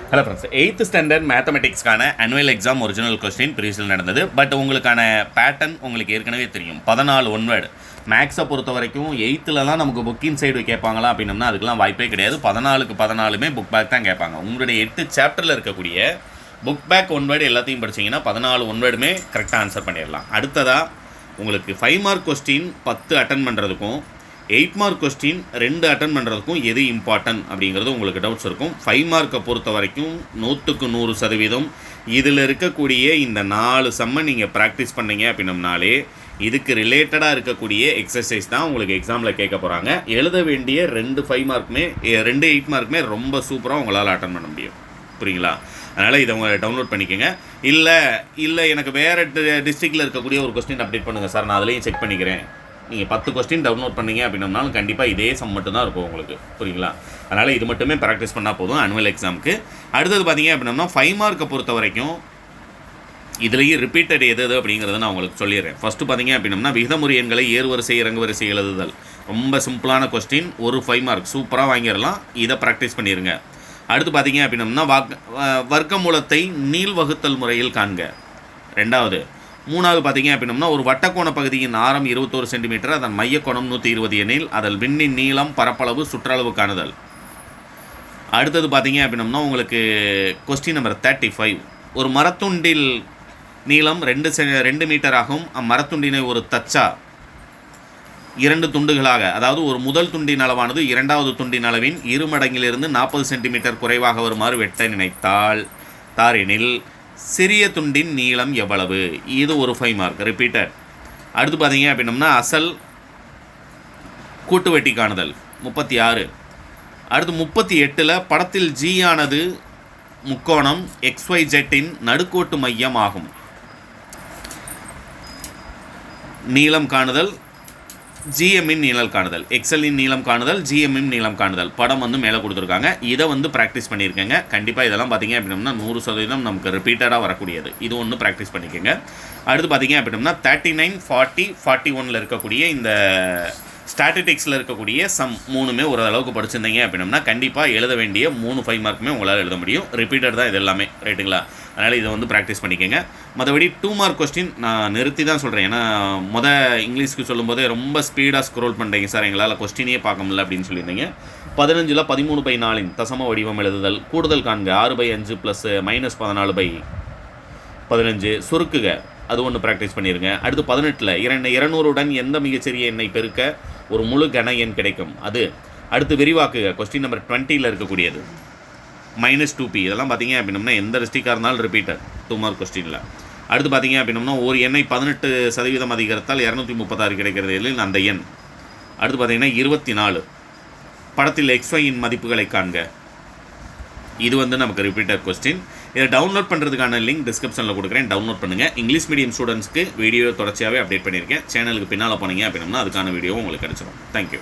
Hello friends, 8th standard மேத்தமெட்டிக்ஸ்க்கான annual exam original question ப்ரீவியஸில் நடந்தது. பட் உங்களுக்கான பேட்டர்ன் உங்களுக்கு ஏற்கனவே தெரியும். 14 ஒன்வேர்டு மேக்ஸை பொறுத்த வரைக்கும் 8th நமக்கு புக்கின் சைடு கேட்பாங்களா அப்படின்னம்னா அதுக்கெலாம் வாய்ப்பே கிடையாது. 14க்கு 14மே புக் பேக் தான் கேட்பாங்க. உங்களுடைய 8 சாப்டரில் இருக்கக்கூடிய புக் பேக் ஒன்வேர்டு எல்லாத்தையும் படிச்சிங்கன்னா 14 ஒன்வேர்டுமே கரெக்டாக ஆன்சர் பண்ணிடலாம். அடுத்ததாக உங்களுக்கு 5 மார்க் கொஸ்டின் 10 அட்டன் பண்ணுறதுக்கும் 8 மார்க் கொஸ்டின் 2 அட்டன் பண்ணுறதுக்கும் எது இம்பார்ட்டன்ட் அப்படிங்கிறது உங்களுக்கு டவுட்ஸ் இருக்கும். 5 மார்க்கை பொறுத்த வரைக்கும் 100க்கு 100% இதில் இருக்கக்கூடிய இந்த 4 சம்மை நீங்கள் ப்ராக்டிஸ் பண்ணீங்க அப்படின்னம்னாலே இதுக்கு ரிலேட்டடாக இருக்கக்கூடிய எக்ஸசைஸ் தான் உங்களுக்கு எக்ஸாமில் கேட்க போகிறாங்க. எழுத வேண்டிய 2 5 மார்க்குமே 2 8 மார்க்குமே ரொம்ப சூப்பராக உங்களால் அட்டன் பண்ண முடியும். புரியுங்களா? அதனால் இதை உங்களை டவுன்லோட் பண்ணிக்கோங்க. இல்லை எனக்கு வேறு டிஸ்ட்ரிக்டில் இருக்கக்கூடிய ஒரு கொஸ்டின் அப்டேட் பண்ணுங்கள் சார், நான் அதுலேயும் செக் பண்ணிக்கிறேன். நீங்கள் 10 கொஸ்டின் டவுன்லோட் பண்ணீங்க அப்படின்னாலும் கண்டிப்பாக இதே சம் மட்டும்தான் இருக்கும் உங்களுக்கு. புரியுங்களா? அதனால் இது மட்டுமே ப்ராக்டிஸ் பண்ணால் போதும் ஆனுவல் எக்ஸாமுக்கு. அடுத்தது பார்த்தீங்க அப்படின்னா 5 மார்க்கை பொறுத்த வரைக்கும் இதுலேயும் ரிப்பீட்டட் எது அப்படிங்கிறத நான் உங்களுக்கு சொல்லிடுறேன். ஃபஸ்ட்டு பார்த்தீங்க அப்படின்னா விகிதமுறை எண்களை ஏறுவரிசை இறங்குவரிசை எழுதுதல் ரொம்ப சிம்பிளான கொஸ்டின். ஒரு 5 மார்க் சூப்பராக வாங்கிடலாம். இதை ப்ராக்டிஸ் பண்ணிடுங்க. அடுத்து பார்த்தீங்க அப்படின்னம்னா வர்க்க மூலத்தை நீள் வகுத்தல் முறையில் காண்க. 2வது. 3வது பார்த்தீங்க அப்படின்னம்னா ஒரு வட்டக்கோண பகுதியின் ஆரம் 21 சென்டிமீட்டர், அதன் மையக்கோணம் 120 எனில் அதில் விண்ணின் நீளம் பரப்பளவு சுற்றளவு காணுதல். அடுத்தது பார்த்தீங்க அப்படின்னம்னா உங்களுக்கு கொஸ்டின் நம்பர் 35. ஒரு மரத்துண்டில் நீளம் 2 மீட்டர் ஆகும். அம்மரத்துண்டினை ஒரு தச்சா 2 துண்டுகளாக, அதாவது ஒரு முதல் துண்டின் அளவானது 2வது துண்டின் அளவின் இருமடங்கிலிருந்து 40 சென்டிமீட்டர் குறைவாக வருமாறு வெட்ட நினைத்தால் தாரெனில் சிறிய துண்டின் நீளம் எவ்வளவு? இது ஒரு 5 மார்க் ரிப்பீட்டட். அடுத்து பார்த்தீங்க அப்படின்னம்னா அசல் கூட்டு வெட்டி காணுதல் 36. அடுத்து 38 படத்தில் G ஆனது முக்கோணம் XYZின் நடுக்கோட்டு மையம் ஆகும். நீளம் காணுதல், ஜிஎம்மின் நீளம் காணுதல், எக்ஸலின் நீளம் காணுதல், ஜிஎம்மின் நீளம் காணுதல். படம் மேலே கொடுத்துருக்காங்க. இதை ப்ராக்டிஸ் பண்ணியிருக்கேங்க. கண்டிப்பாக இதெல்லாம் பார்த்தீங்க அப்படின்னா 100% நமக்கு ரிப்பீட்டடாக வரக்கூடியது. இது ஒன்று ப்ராக்டிஸ் பண்ணிக்கோங்க. அடுத்து பார்த்தீங்க அப்படின்னா 39, 40, 41 இருக்கக்கூடிய இந்த ஸ்டாட்டிஸ்டிக்ஸில் இருக்கக்கூடிய சம் 3மே ஓரளவுக்கு படிச்சிருந்தீங்க அப்படின்னா கண்டிப்பாக எழுத வேண்டிய 3 5 மார்க்குமே உங்களால் எழுத முடியும். ரிப்பீட்டட் தான் இது எல்லாமே, ரைட்டுங்களா? அதனால் இதை ப்ராக்டிஸ் பண்ணிக்கோங்க. மற்றபடி 2 மார்க் கொஸ்டின் நான் நிறுத்தி தான் சொல்கிறேன். ஏன்னா இங்கிலீஷ்க்கு சொல்லும்போதே ரொம்ப ஸ்பீடாக ஸ்க்ரோல் பண்ணுறீங்க சார், எங்களால் கொஸ்டினே பார்க்க முடியல அப்படின்னு சொல்லியிருந்தீங்க. 15 13/4 தசம வடிவம் எழுதுதல், கூடுதல் காண்க 6/5 ப்ளஸ் -14/15 சுருக்குக, அது ஒன்று ப்ராக்டிஸ் பண்ணிடுங்க. அடுத்து 18 200உடன் எந்த மிகச்சிறிய எண்ணை பெருக்க ஒரு முழு கன எண் கிடைக்கும் அது. அடுத்து விரிவாக்குக, கொஸ்டின் நம்பர் 20 இருக்கக்கூடியது -2p. இதெல்லாம் பார்த்தீங்க அப்படின்னம்னா எந்த டிஸ்ட்ரிக்டாக இருந்தாலும் ரிப்பீட்டட் 2 மார்க் கொஸ்டினில். அடுத்து பார்த்தீங்க அப்படின்னம்னா ஒரு எண்ணை 18% அதிகரித்தால் 236 கிடைக்கிறது இல்லை அந்த எண். அடுத்து பார்த்தீங்கன்னா 24 படத்தில் XYயின் மதிப்புகளை காண்க. இது நமக்கு ரிப்பீட்டட் கொஸ்டின். இதை டவுன்லோட் பண்ணுறதுக்கான லிங்க் டிஸ்கிரிப்ஷனில் கொடுக்குறேன், டவுன்லோட் பண்ணுங்கள். இங்கிலீஷ் மீடியம் ஸ்டூடெண்ட்ஸ்க்கு வீடியோ தொடர்ச்சியாகவே அப்டேட் பண்ணியிருக்கேன். சேனலுக்கு பின்னால் போனீங்க அப்படின்னா அதுக்கான வீடியோவும் உங்களுக்கு கிடச்சிடும். தேங்க்யூ.